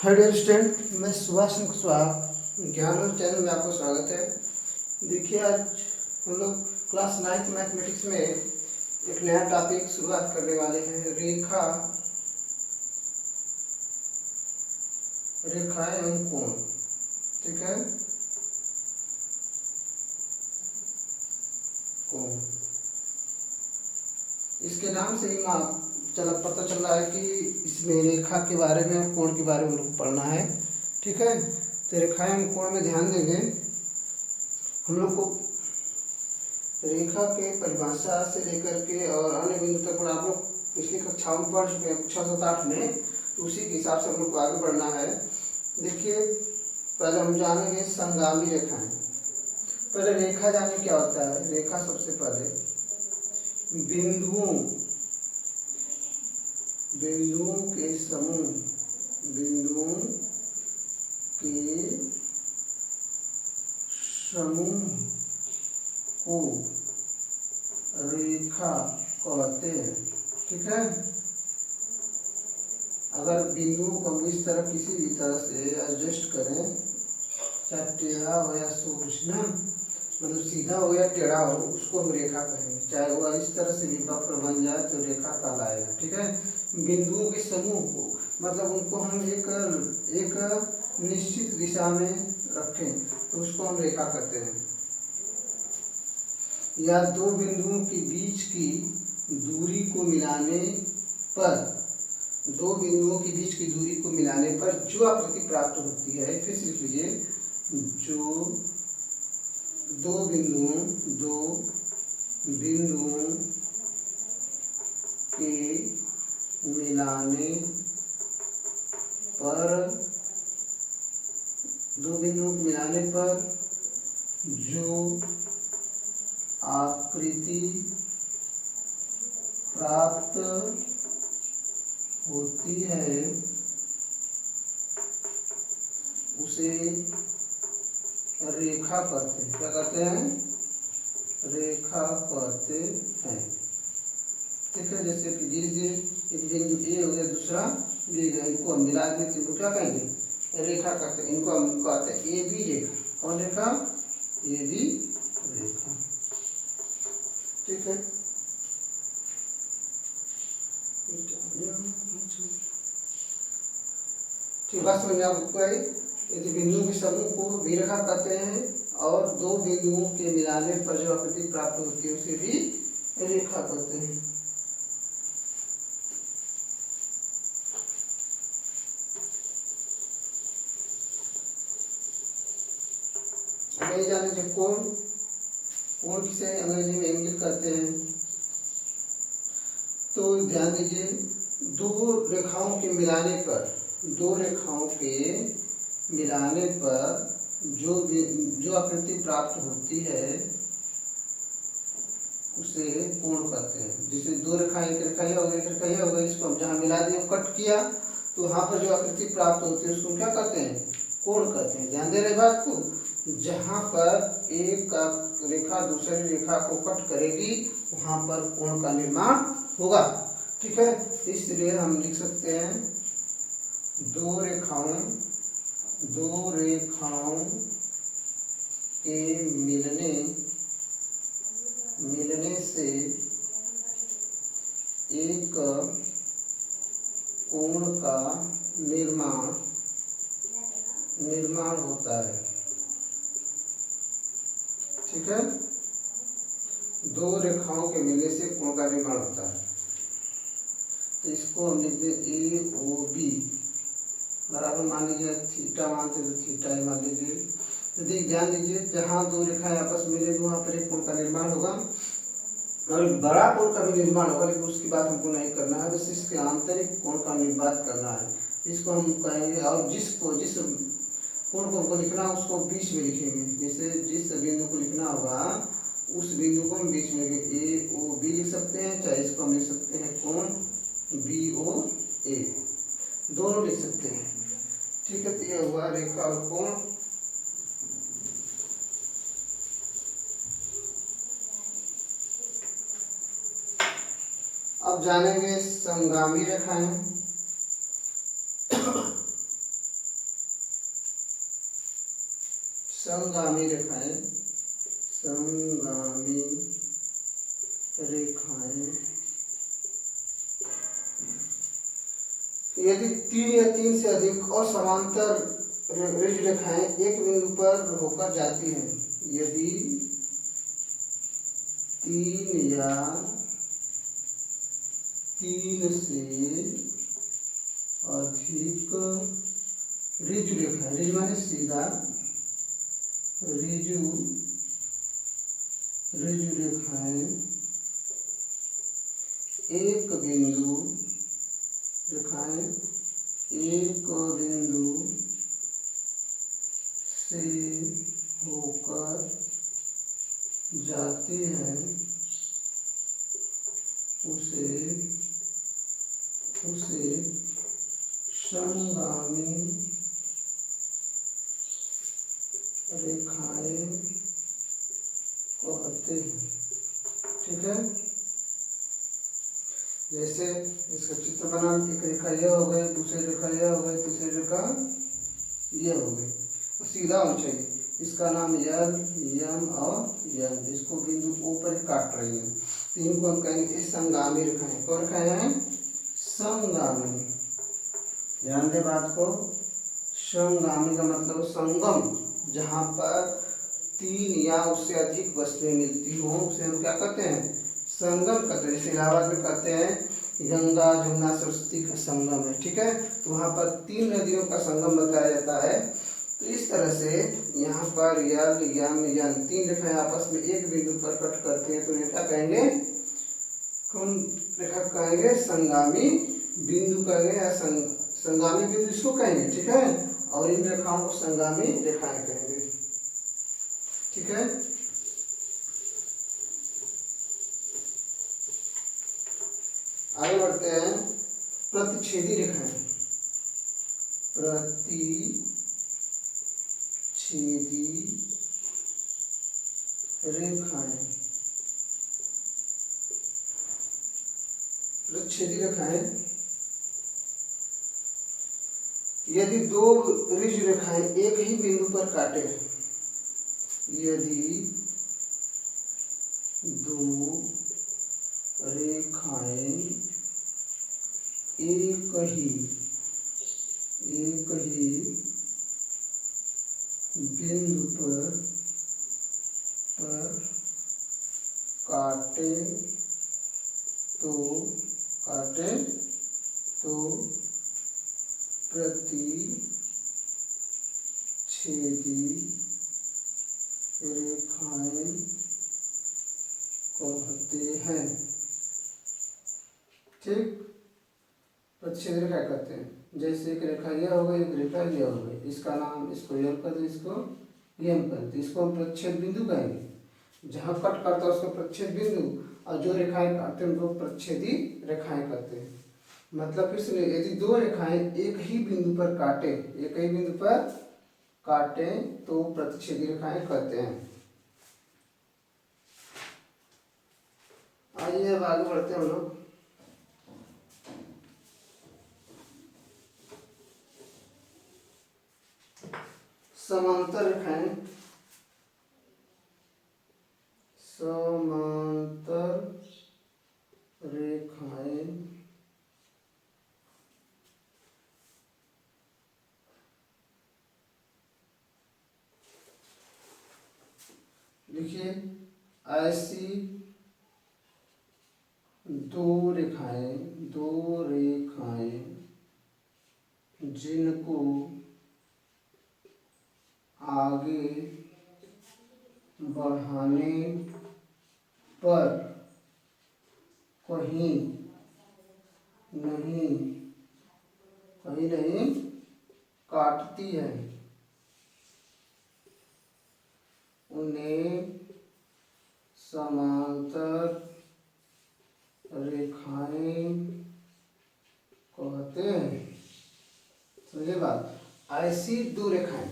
Hi dear student, मैं सुभाष कुशवाहा ज्ञान और चैनल में आपको स्वागत है। देखिए, आज हम लोग क्लास 9th मैथमेटिक्स में एक नया टॉपिक शुरुआत करने वाले हैं। रेखाएं एवं कोण। ठीक है, कोण। इसके नाम से ही पता चल रहा है कि इसमें रेखा के बारे में और कोण के बारे में हम लोग पढ़ना है। ठीक है, तो रेखाएं एवं कोण में ध्यान देंगे हम लोग को। रेखा के परिभाषा से लेकर के और अन्य बिंदु तक आप लोग पिछली कक्षाओं में पढ़ चुके हैं, 6, 7, 8 में। तो उसी के हिसाब से हम लोग को आगे बढ़ना है। देखिए, पहले हम जानेंगे संगामी रेखाएं। पहले रेखा जाने क्या होता है। रेखा सबसे पहले बिंदुओं के समूह को रेखा कहते हैं। ठीक है, अगर बिंदुओं को हम इस तरह किसी भी तरह से एडजस्ट करें, चाहे टेढ़ा हो या सूक्ष्म, मतलब सीधा हो या टेढ़ा हो, उसको हम रेखा कहेंगे। चाहे वह इस तरह से भी वक्र बन जाए तो रेखा कहलाएगा। ठीक है, बिंदुओं के समूह को मतलब उनको हम एक निश्चित दिशा में रखें तो उसको हम रेखा कहते हैं। या दो बिंदुओं के बीच की दूरी को मिलाने पर जो आकृति प्राप्त होती है, फिर से लिख लीजिए, जो दो बिंदुओं के मिलाने पर जो आकृति प्राप्त होती है उसे रेखा कहते हैं। क्या कहते हैं? रेखा कहते हैं। ठीक है, जैसे कि एक बिंदु ए हो गया, दूसरा बी हो गया, इनको हम मिला देते हैं तो क्या कहेंगे? रेखा कहते हैं। इनको हम कहते हैं ए बी रेखा। कौन रेखा? ए बी रेखा। ठीक है, ठीक बात समझ में आपको आई। यदि बिंदुओं के समूह को भी रेखा कहते हैं और दो बिंदुओं के मिलाने पर जो आकृति प्राप्त होती है उसे भी रेखा कहते हैं। नहीं जाने जो कोण किसे अंग्रेजी में एंगल कहते हैं। तो ध्यान दीजिए, दो रेखाओं के मिलाने पर जो आकृति प्राप्त होती है उसे कोण कहते हैं। जैसे दो रेखाएं, एक रेखा यह हो गई, इसको हम जहाँ मिला दिए, कट किया, तो वहाँ पर जो आकृति प्राप्त होती है उसको क्या कहते हैं? कोण कहते हैं। ध्यान दे रहे बात को। जहाँ पर एक रेखा दूसरी रेखा को कट करेगी वहाँ पर कोण का निर्माण होगा। ठीक है, इसलिए हम लिख सकते हैं दो रेखाओं के मिलने से एक कोण का निर्माण होता है। ठीक है, दो रेखाओं के मिलने से कोण का निर्माण होता है। तो इसको हम लिखते हैं ए ओ बी बराबर, मान लीजिए थीटा मानते तो थीटा ही मान लीजिए। तो ध्यान दीजिए, जहाँ दो रेखाएं आपस में मिलेंगी वहाँ पर एक कोण का निर्माण होगा और बड़ा कोण का भी निर्माण होगा, लेकिन उसकी बात हमको नहीं करना है। बस इसके आंतरिक कोण का निर्माण करना है। इसको हम कहेंगे, और जिस कोण को हमको लिखना है उसको बीच में लिखेंगे। जैसे जिस बिंदु को लिखना होगा उस बिंदु को हम बीच में ए ओ बी लिख सकते हैं, चाहे इसको हम लिख सकते हैं कोण बी ओ ए, दोनों लिख सकते हैं। ठीक है, तो ये हुआ रेखा और कोण। अब जानेंगे संगामी रेखाएं। समगामी रेखाएं, समगामी रेखाएं यदि 3 या 3 से अधिक और समांतर ऋज रेखाएं एक बिंदु पर होकर जाती हैं, यदि 3 या 3 से अधिक ऋजु रेखाएं, ऋजु माने सीधा, ऋजु रेखाएं एक बिंदु से होकर जाती हैं, उसे समगामी रेखाएं कहते हैं। ठीक है, जैसे इसका चित्र बना, एक रेखा यह हो गई, दूसरी रेखा यह हो गई, तीसरी रेखा यह हो गई, सीधा होना चाहिए। इसका नाम यल, यम और यम, इसको बिंदु ओ पर काट रही है, तो इनको हम कहेंगे समगामी रेखाएं। कौन रेखाएं हैं? समगामी। ध्यान दे बात को, समगामी का मतलब संगम, जहाँ पर 3 या उससे अधिक वस्तुएं मिलती हों उसे हम क्या कहते हैं? संगम कहते हैं। जैसे इलाहाबाद में कहते हैं गंगा जमुना सरस्वती का संगम है। ठीक है, तो वहाँ पर 3 नदियों का संगम बताया जाता है। तो इस तरह से यहाँ पर यल, यम, यन 3 रेखाएं आपस में एक बिंदु पर कट करती हैं, तो इन्हें क्या कहेंगे? कौन रेखा कहेंगे? संगामी बिंदु कहेंगे, या संगामी बिंदु इसको कहेंगे। ठीक है, और इन रेखाओं को संगामी रेखाएं कहेंगे। ठीक है, आगे बढ़ते हैं। प्रतिच्छेदी रेखाएं, प्रतिच्छेदी रेखाएं, प्रतिच्छेदी रेखाएं यदि 2 ऋजु रेखाएं एक ही बिंदु पर काटे, यदि 2 रेखाएं एक ही बिंदु पर काटे तो प्रतिच्छेदी रेखाएं कहते हैं। ठीक, प्रतिच्छेदी रेखा कहते हैं। जैसे एक रेखा यह हो गई, एक रेखा यह हो गई, इसका नाम, इसको यल कर दो, इसको यम कर दो, इसको हम प्रतिच्छेद बिंदु कहेंगे। जहाँ कट करता है उसको प्रतिच्छेद बिंदु, और जो रेखाएं काटते हैं उनको प्रतिच्छेदी रेखाएं कहते हैं। मतलब फिर से, यदि 2 रेखाएं एक ही बिंदु पर काटे तो प्रतिच्छेदी रेखाएं कहते हैं। आइए अब आगे बढ़ते हैं हम लोग। समांतर रेखाएं, देखिए ऐसी 2 रेखाएं जिनको आगे बढ़ाने पर कहीं नहीं काटती है, उन्हें समांतर रेखाएं कहते हैं। समझे बात? ऐसी 2 रेखाएं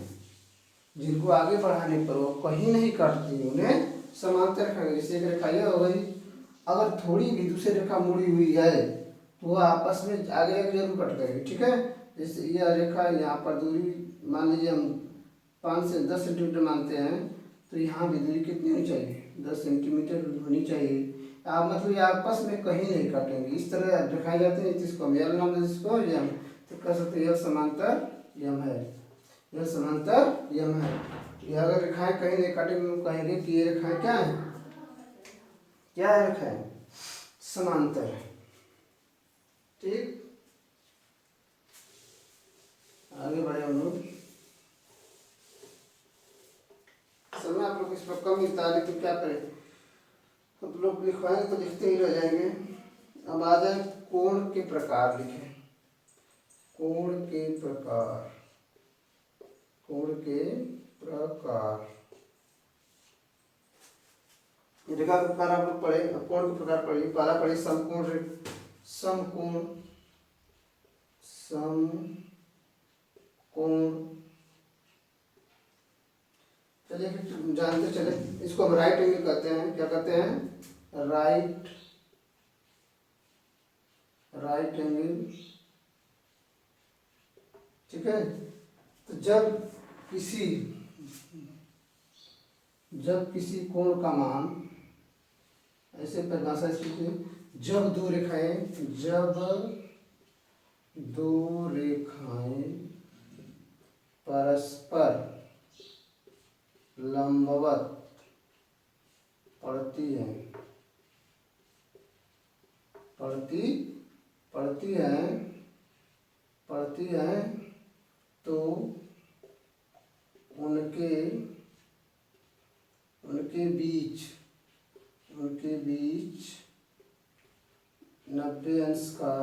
जिनको आगे बढ़ाने पर वो कहीं नहीं काटती, उन्हें समांतर रेखा। जैसे एक रेखा यह हो गई, अगर थोड़ी भी दूसरी रेखा मुड़ी हुई है तो वह आपस में आगे जरूर कट करेगी। ठीक है, जैसे यह रेखा यहाँ पर दूरी मान लीजिए हम 5 से 10 सेंटीमीटर मानते हैं तो यहाँ भी दूरी कितनी होनी चाहिए, 10 सेंटीमीटर होनी चाहिए। आप मतलब ये आपस में कहीं नहीं काटेंगे, इस तरह दिखाए जाते हैं। जिसको हम एल नाम दें, जिसको यम, तो कह सकते हैं यह समांतर यम है, यह समांतर यम है। ये अगर रेखाएं कहीं नहीं काटेंगे तो कहेंगे कि ये रेखाएं क्या है, क्या है रेखाएं, समांतर है। ठीक, आगे बढ़े हम लोग। समय आप लोग इस पर कम मिलता है लेकिन क्या करें, आप लोग लिखवाएंगे तो लिखते ही रह जाएंगे। अब आ जाए कोण के प्रकार लिखें, कोण के प्रकार, कोण के प्रकार। रेखा के प्रकार आप लोग पढ़े, अब कोण के प्रकार पढ़िए। पहला पढ़िए समकोण, समकोण, समकोण। चलिए फिर जानते चले, इसको हम राइट एंगल कहते हैं। क्या कहते हैं, राइट, राइट एंगल। ठीक है, तो जब किसी कोण का मान, ऐसे परिभाषा इसकी, जब दो रेखाएं परस्पर लंबवत पड़ती हैं, पड़ती हैं तो उनके बीच 90 अंश का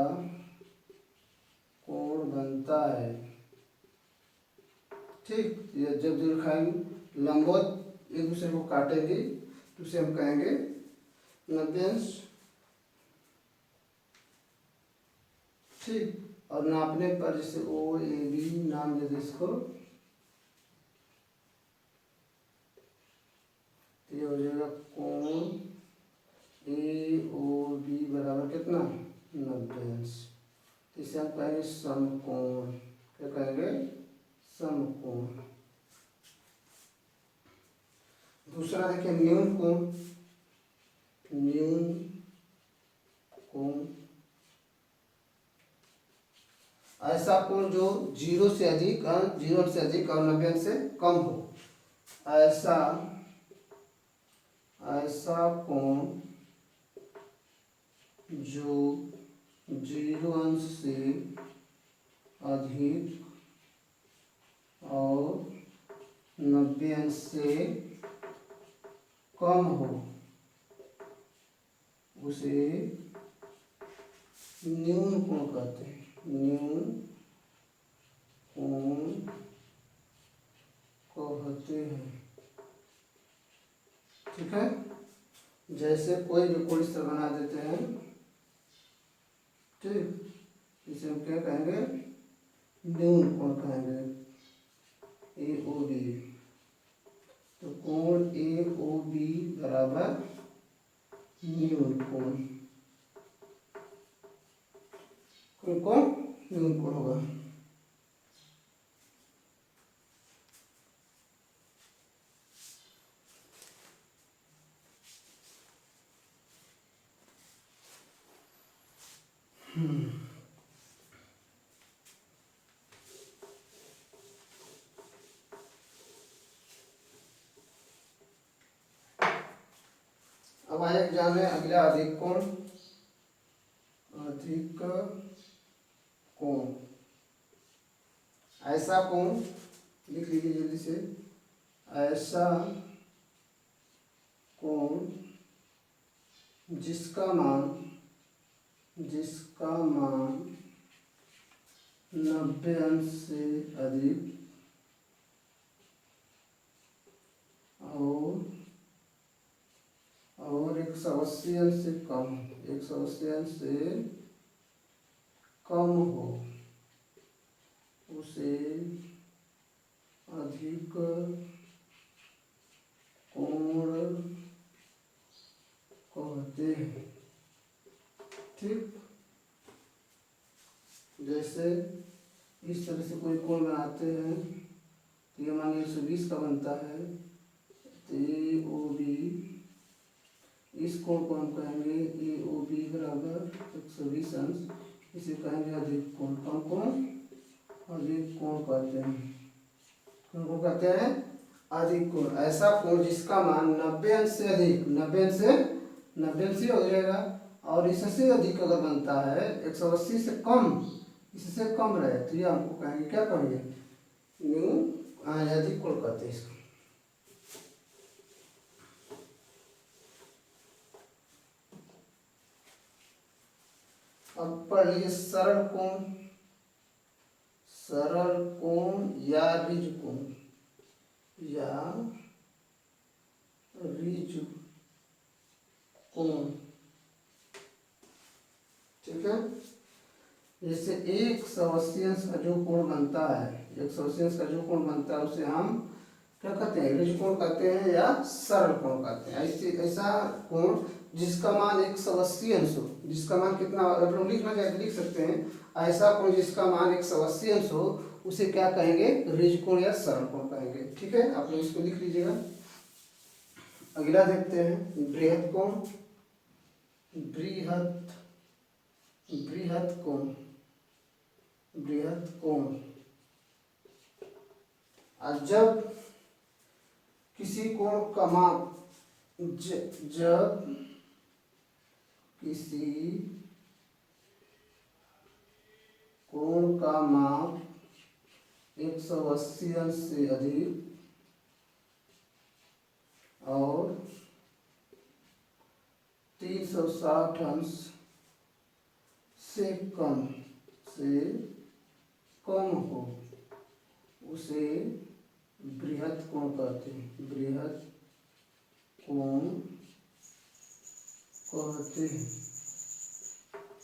कोण बनता है। ठीक, ये जब दो रेखाएं लंबवत एक दूसरे को काटेंगे तो उसे हम कहेंगे 90 अंश। ठीक, और नापने पर जैसे ओ ए बी नाम दे दे इसको, तो ये हो जाएगा कोण ए ओ बी बराबर कितना, 90 अंश। तो इसे हम कहेंगे समकोण। क्या कहेंगे, समकोण। दूसरा देखिए न्यून कोण, न्यून कोण, ऐसा कोण जो 0 से अधिक और 90 अंश से कम हो। ऐसा कोण जो 0 अंश से अधिक और 90 अंश से कम हो, उसे न्यून कोण कहते हैं, न्यून कोण कहते हैं। ठीक है, जैसे कोई भी कोण इस तरह बना देते हैं। ठीक, इसे हम क्या कहेंगे, न्यून कोण कहेंगे, ए ओ बी। तो कोण ए ओ बी बराबर न्यून कोण, कौन न्यून कोण होगा। अब आए एग्जाम में अगला अधिक कोण, अधिक कोण। ऐसा कोण लिख लीजिए जल्दी से, ऐसा कोण जिसका मान 90 अंश से अधिक और 180 अंश से कम, 180 अंश से कम हो, उसे अधिक कोण कहते हैं। ठीक, जैसे इस तरह से कोई कोण बनाते हैं तो ये मान 120 का बनता है। तो ए ओ बी, इस कोण को हम कहेंगे ए ओ बी बराबर 120 अंश। इसे कहेंगे अधिक कोण। कौन कोण? अधिक कोण कहते हैं। कौन को कहते हैं? अधिक कोण। ऐसा कोण जिसका मान 90 अंश से अधिक, 90 अंश से, 90 अंश ही हो जाएगा, और इससे अधिक अगर बनता है 180 से कम, इससे कम रहे, तो ये हमको कहेंगे, क्या कहेंगे? अधिक कोण कहते हैं इसको। अब पढ़ लीजिए सरल कोण। सरल कोण या ऋजु कोण, या ऋजु कोण, ठीक है। जैसे 180 अंश का जो कोण बनता है, 180 अंश का जो कोण बनता है उसे हम क्या कहते हैं? ऋजु कोण कहते हैं या सरल कोण कहते हैं। ऐसे ऐसा कोण जिसका मान 180 अंश हो, जिसका मान कितना, अगर हम लिखना चाहे तो लिख सकते हैं। ऐसा कोण जिसका मान 180 अंश हो उसे क्या कहेंगे? ऋजु कोण या सरल कोण कहेंगे, ठीक है। आप लोग इसको लिख लीजिएगा। अगला देखते हैं बृहद कोण। बृहद, बृहद कोण, बृहद कोण। जब किसी कोण का माप, जब किसी कोण का माप 180 अंश से अधिक और 360 अंश से कम, से कम हो, उसे बृहद कोण कहते हैं। बृहद कोण कहते हैं,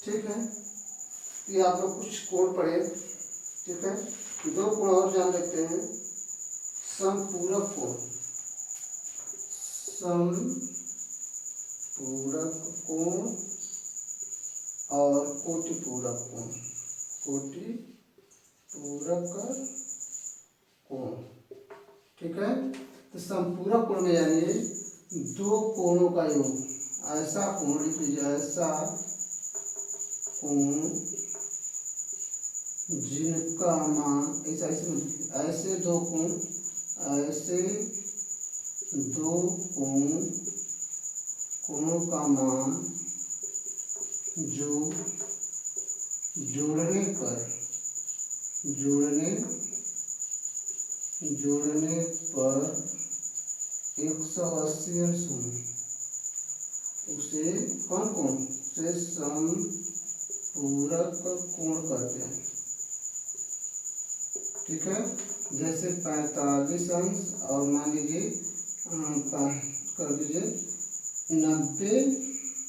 ठीक है। ये आप लोग कुछ कोण पढ़े, ठीक है। दो कोण और जान लेते हैं। समपूरक कोण, समपूरक कोण और कोटिपूरक कोण, कोटिपूरक कोण, ठीक है। तो संपूरक कोण में यानी दो कोणों का योग, ऐसा कोण लिख लीजिए, ऐसा कोण जिनका मान, ऐसा ऐसे दो कोण, ऐसे दो कोणों का मान जो जोड़ने पर 180 अंश हो, उसे कौन कोण? उसे समपूरक कोण कहते हैं, ठीक है। जैसे 45 अंश और मान लीजिए कर दीजिए 90,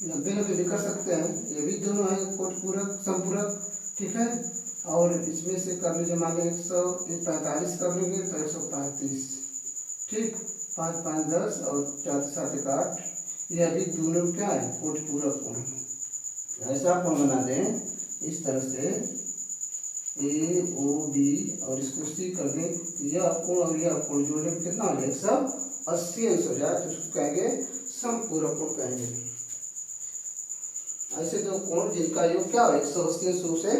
90 भी कर सकते हैं, ये भी दोनों है कोटिपूरक समपूरक, ठीक है। और इसमें से कर लीजिए, मान लीजिए 145 कर लेंगे तो 135, ठीक। 5 5 10 और 4 7 1 8, यह भी दोनों क्या है? कोटिपूरक कोण। ऐसा कोण बना दें इस तरह से ए ओ बी और इसको सी कर दें, यह कोण और यह कोण जोड़ने में कितना हो जाए? 180 अंश हो जाए, तो उसको कहेंगे समपूरक कोण कहेंगे। ऐसे दो कोण जिनका योग क्या हो? 180 अंश से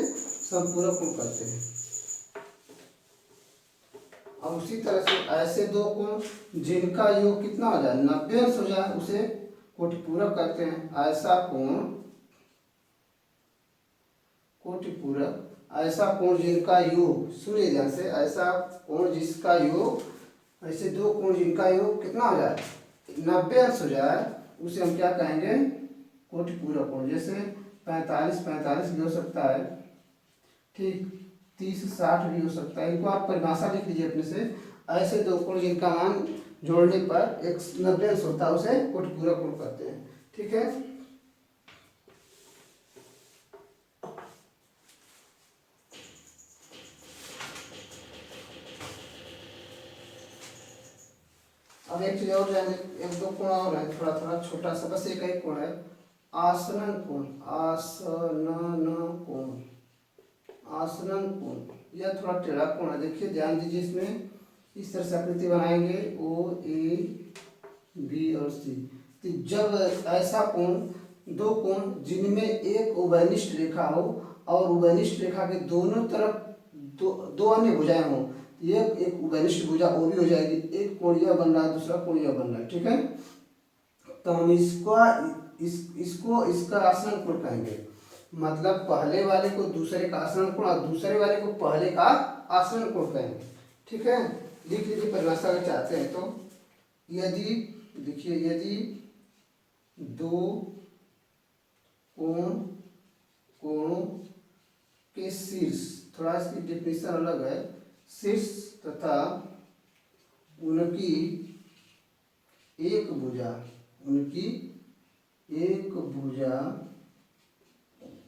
समपूरक कोण कहते हैं। और उसी तरह से ऐसे दो कोण जिनका योग कितना हो जाए? 90 अंश हो जाए, उसे कोटिपूरक कहते हैं। ऐसा कोण कोटिपूरक, ऐसा कोण जिनका योग, सुनिए ध्यान से, ऐसा कोण जिसका योग, ऐसे दो कोण जिनका योग कितना हो जाए? 90 अंश हो जाए, उसे हम क्या कहेंगे? कोटिपूरक कोण। जैसे 45 45 भी हो सकता है, ठीक। 30 60 भी हो सकता है। इनको आप परिभाषा लिख लीजिए अपने से। ऐसे दो कोण जिनका मान जोड़ने पर 190 अंश होता है, उसे कोटिपूरक कोण कहते हैं, ठीक है। अब एक चीज और जाने, एक दो कोण और है, थोड़ा थोड़ा छोटा सा, बस एक ही कोण है। आसनन कोण, आसनन कोण, आसनन कोण, यह थोड़ा टेढ़ा कोण है। देखिए ध्यान दीजिए, इसमें इस तरह से आकृति बनाएंगे ओ ए बी और सी। तो जब ऐसा कोण, दो कोण जिनमें एक उभयनिष्ठ रेखा हो और उभयनिष्ठ रेखा के दोनों तरफ दो अन्य भुजाएं हो, ये एक उभयनिष्ठ भुजा ओ भी हो जाएगी। एक कोण यह बन रहा है, दूसरा कोण यह बन रहा है, ठीक है। तो हम इसको इसका आसन्न कोण कहेंगे। मतलब पहले वाले को दूसरे का आसन्न कोण और दूसरे वाले को पहले का आसन्न कोण कहेंगे, ठीक है। लिख लीजिए परिभाषा अगर चाहते हैं तो। यदि देखिए, यदि दो कोणों के शीर्ष, थोड़ा इसकी डेफिनेशन अलग है, शीर्ष तथा उनकी एक भुजा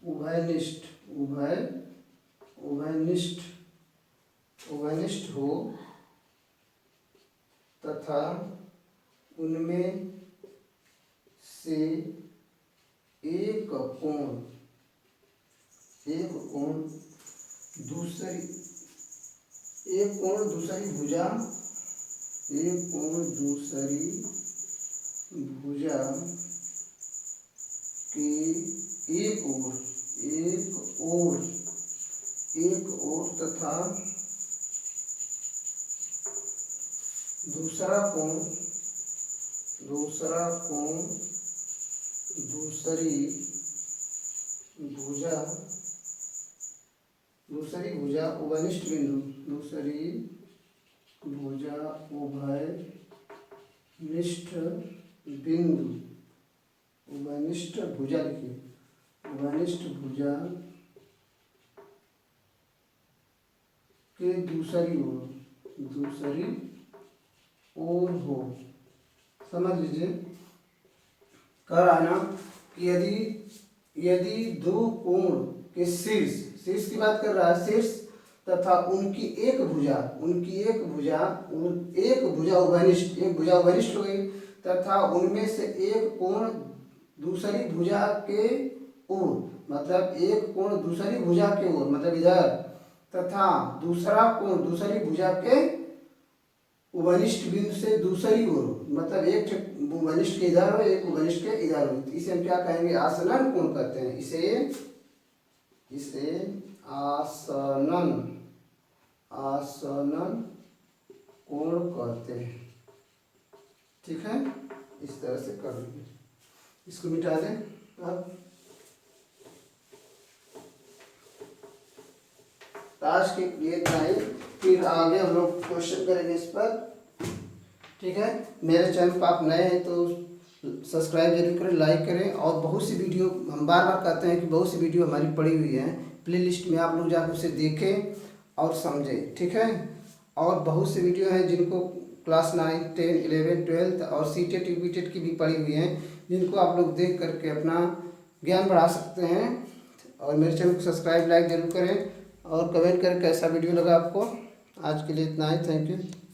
उभयनिष्ठ हो तथा उनमें से एक कोण दूसरी भुजा के एक ओर तथा दूसरा कोण दूसरी भुजा उभयनिष्ठ बिंदु, उभयनिष्ठ भुजा लिखिए, उभयनिष्ठ भुजा के दूसरी ओर हो। समझ लीजिए, कर आना कि यदि दो कोण के शीर्ष की बात कर रहा है, शीर्ष तथा उनकी एक भुजा उभयनिष्ठ हो गई तथा उनमें से एक कोण दूसरी भुजा के ओर, मतलब एक कोण दूसरी भुजा के ओर, मतलब इधर, तथा दूसरा कोण दूसरी भुजा के उभयनिष्ठ बिंदु से दूसरी ओर, मतलब एक उभयनिष्ठ के इधर हो, एक उभयनिष्ठ के इधर हो। इसे हम क्या कहेंगे? आसनन कोण कहते हैं। इसे आसनन कोण कहते हैं, ठीक है। इस तरह से कर लीजिए, इसको मिटा दें अब। आज के लिए इतना ही, फिर आगे हम लोग क्वेश्चन करेंगे इस पर, ठीक है। मेरे चैनल पर आप नए हैं तो सब्सक्राइब जरूर करें, लाइक करें। और बहुत सी वीडियो, हम बार बार कहते हैं कि बहुत सी वीडियो हमारी पड़ी हुई है प्लेलिस्ट में, आप लोग जाकर उसे देखें और समझें, ठीक है। और बहुत सी वीडियो हैं जिनको क्लास 9, 10, 11, 12 और सीटेट यूपीटेट की भी पड़ी हुई हैं, जिनको आप लोग देख करके अपना ज्ञान बढ़ा सकते हैं। और मेरे चैनल को सब्सक्राइब, लाइक जरूर करें और कमेंट करें कैसा वीडियो लगा आपको। आज के लिए इतना ही, थैंक यू।